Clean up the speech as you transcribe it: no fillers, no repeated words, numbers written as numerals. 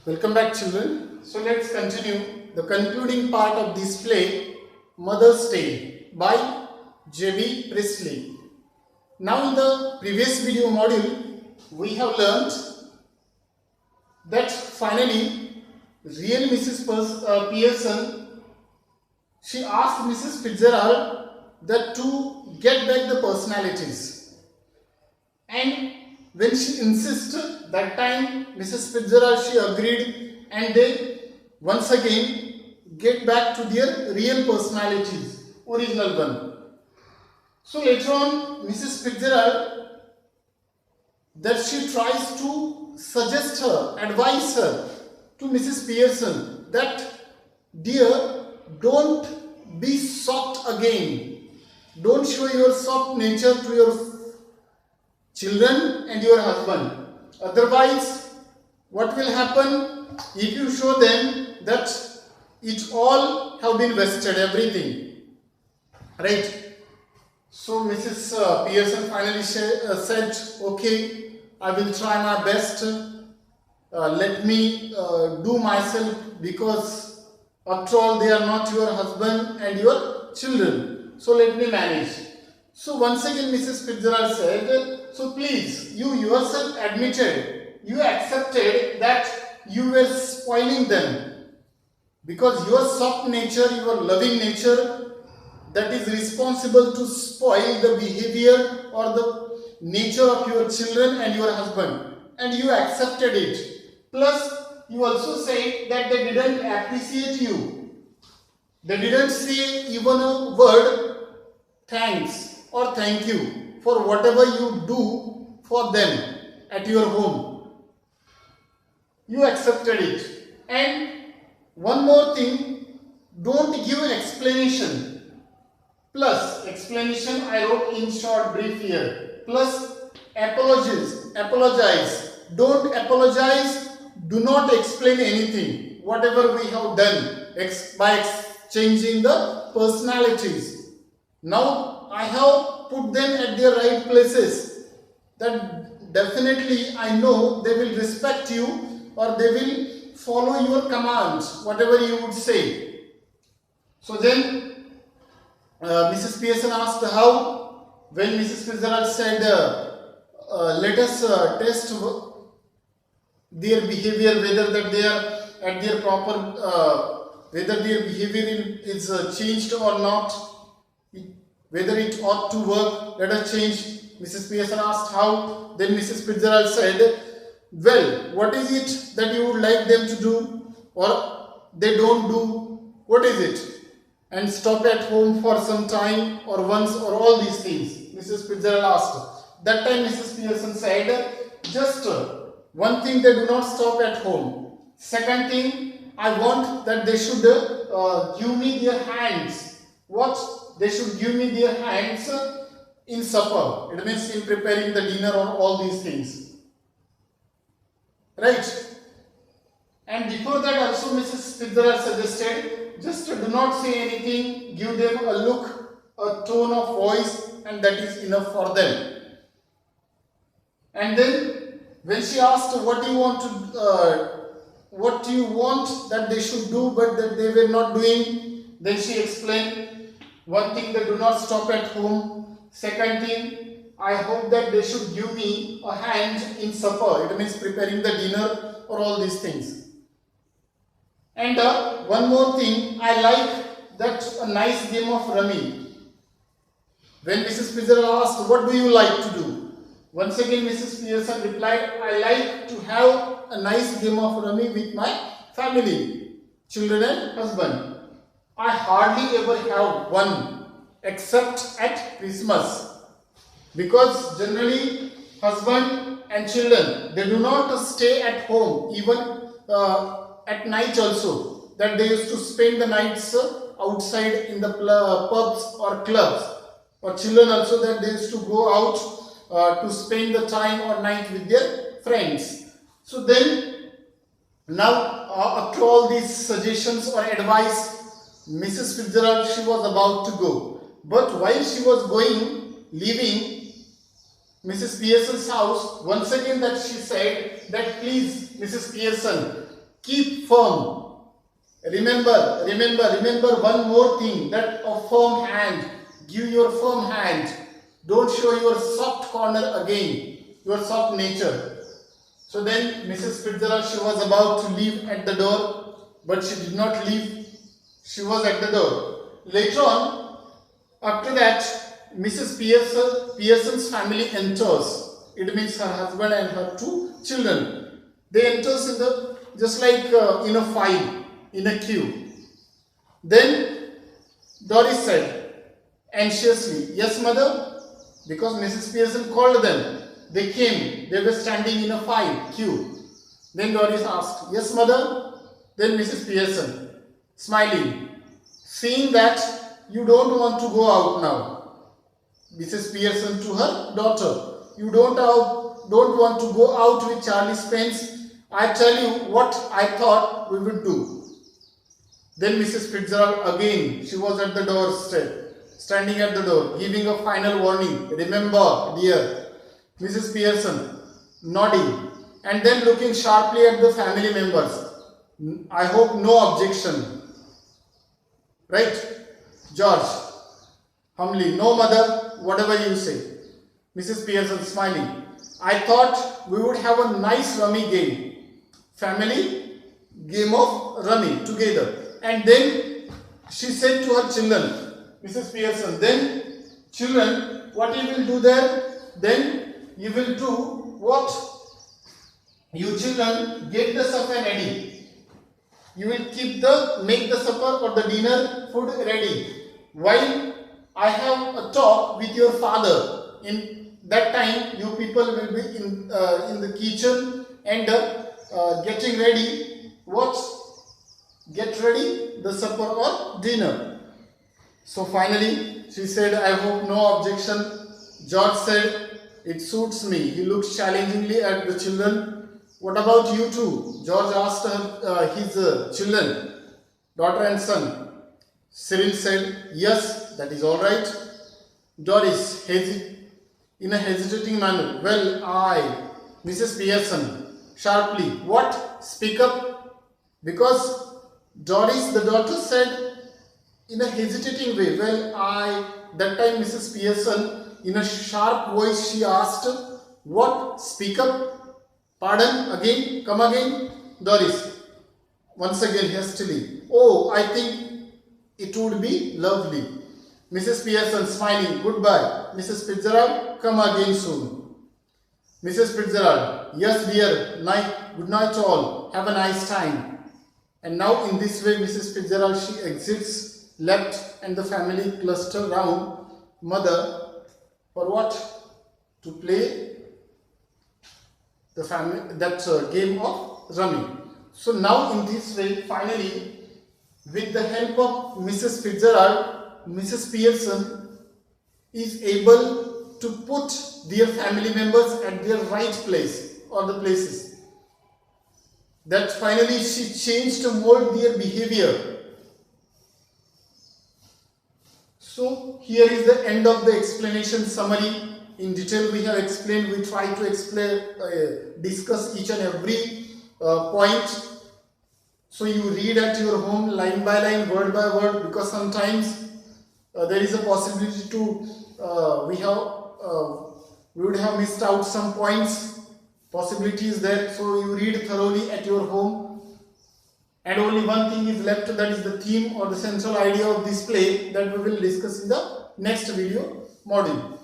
Welcome back, children. So let's continue the concluding part of this play, Mother's Tale by J.B. Priestley. Now in the previous video module, we have learnt that finally real Pearson, she asked Mrs. Fitzgerald that to get back the personalities. And when she insisted, that time Mrs. Fitzgerald, she agreed, and they once again get back to their real personalities, original one. So later on, Mrs. Fitzgerald, that she tries to suggest her, advise her to Mrs. Pearson that, dear, don't be soft again. Don't show your soft nature to your children and your husband. Otherwise, what will happen if you show them that it all have been wasted, everything, right? So Mrs. Pearson finally said, okay, I will try my best. Let me do myself, because after all they are not your husband and your children. So let me manage. So once again Mrs. Fitzgerald said, so please, you yourself admitted, you accepted that you were spoiling them, because your soft nature, your loving nature, that is responsible to spoil the behavior or the nature of your children and your husband, and you accepted it. Plus, you also say that they didn't appreciate you. They didn't say even a word thanks or thank you for whatever you do for them at your home. You accepted it. And one more thing, don't give explanation. Plus, explanation I wrote in short brief here. Plus, apologize. Don't apologize. Do not explain anything. Whatever we have done by exchanging the personalities. Now I have put them at their right places. That definitely I know they will respect you, or they will follow your commands, whatever you would say. So then Mrs. Pearson asked how. When Mrs. Fitzgerald said, let us test their behavior, whether that they are at their proper, whether their behavior is changed or not, whether it ought to work, let us change. Mrs. Pearson asked how. Then Mrs. Fitzgerald said, well, what is it that you would like them to do, or they don't do? What is it? And stop at home for some time, or once, or all these things? Mrs. Fitzgerald asked. That time Mrs. Pearson said, just one thing, they do not stop at home. Second thing, I want that they should give me their hands. What? They should give me their hands in supper. It means in preparing the dinner or all these things. Right? And before that also Mrs. Fitzgerald suggested, just do not say anything, give them a look, a tone of voice, and that is enough for them. And then when she asked what you want that they should do but that they were not doing, then she explained, one thing, they do not stop at home. Second thing, I hope that they should give me a hand in supper. It means preparing the dinner or all these things. And one more thing, I like that a nice game of rummy. When Mrs. Fitzgerald asked, what do you like to do? Once again Mrs. Pearson replied, I like to have a nice game of rummy with my family, children and husband. I hardly ever have one except at Christmas, because generally husband and children, they do not stay at home, even at night also, that they used to spend the nights outside in the pubs or clubs, or children also that they used to go out to spend the time or night with their friends. So then now after all these suggestions or advice, Mrs. Fitzgerald, she was about to go. But while she was leaving Mrs. Pearson's house, once again that she said that, please Mrs. Pearson, Keep firm. Remember one more thing, that a firm hand. Give your firm hand. Don't show your soft corner again, your soft nature. So then Mrs. Fitzgerald, she was about to leave at the door, but she did not leave. She was at the door. Later on, after that, Mrs. Pearson's family enters. It means her husband and her two children. They enters in the, just like in a file, in a queue. Then Doris said anxiously, "Yes, mother," because Mrs. Pearson called them. They came. They were standing in a file, queue. Then Doris asked, "Yes, mother?" Then Mrs. Pearson, smiling, seeing that you don't want to go out now. Mrs. Pearson to her daughter, "You don't want to go out with Charlie Spence. I tell you what I thought we would do." Then Mrs. Fitzgerald again, she was at the doorstep, standing at the door, giving a final warning. "Remember, dear." Mrs. Pearson nodding and then looking sharply at the family members. "I hope no objection. Right?" George humbly, "No, mother, whatever you say." Mrs. Pearson smiling, "I thought we would have a nice rummy game. Family game of rummy together." And then she said to her children, Mrs. Pearson, "Then children, what you will do there? Then you will do what? You children get the supper ready. You will make the supper or the dinner food ready. While I have a talk with your father. In that time, you people will be in the kitchen and getting ready. What? Get ready the supper or dinner." So finally, she said, "I hope no objection." George said, "It suits me." He looked challengingly at the children. "What about you two?" George asked his children, daughter and son. Cyril said, "Yes, that is all right." Doris, in a hesitating manner, "Well, Mrs. Pearson, sharply, "What? Speak up." Because Doris, the daughter, said in a hesitating way, "Well, that time Mrs. Pearson, in a sharp voice, she asked, 'What? Speak up?' Pardon? Again? Come again?" Doris, once again hastily, "Oh, I think it would be lovely." Mrs. Pearson smiling, "Goodbye. Mrs. Fitzgerald, come again soon." Mrs. Fitzgerald, "Yes, dear. Good night all. Have a nice time." And now in this way, Mrs. Fitzgerald, she exits left and the family cluster round mother for what? To play the family game of rummy. So now in this way, finally, with the help of Mrs. Fitzgerald, Mrs. Pearson is able to put their family members at their right place or the places. That finally she changed to mold their behavior. So here is the end of the explanation summary. In detail we have explained, we try to discuss each and every point. So you read at your home line by line, word by word, because sometimes there is a possibility to we would have missed out some points. Possibility is there, so you read thoroughly at your home. And only one thing is left, that is the theme or the central idea of this play that we will discuss in the next video module.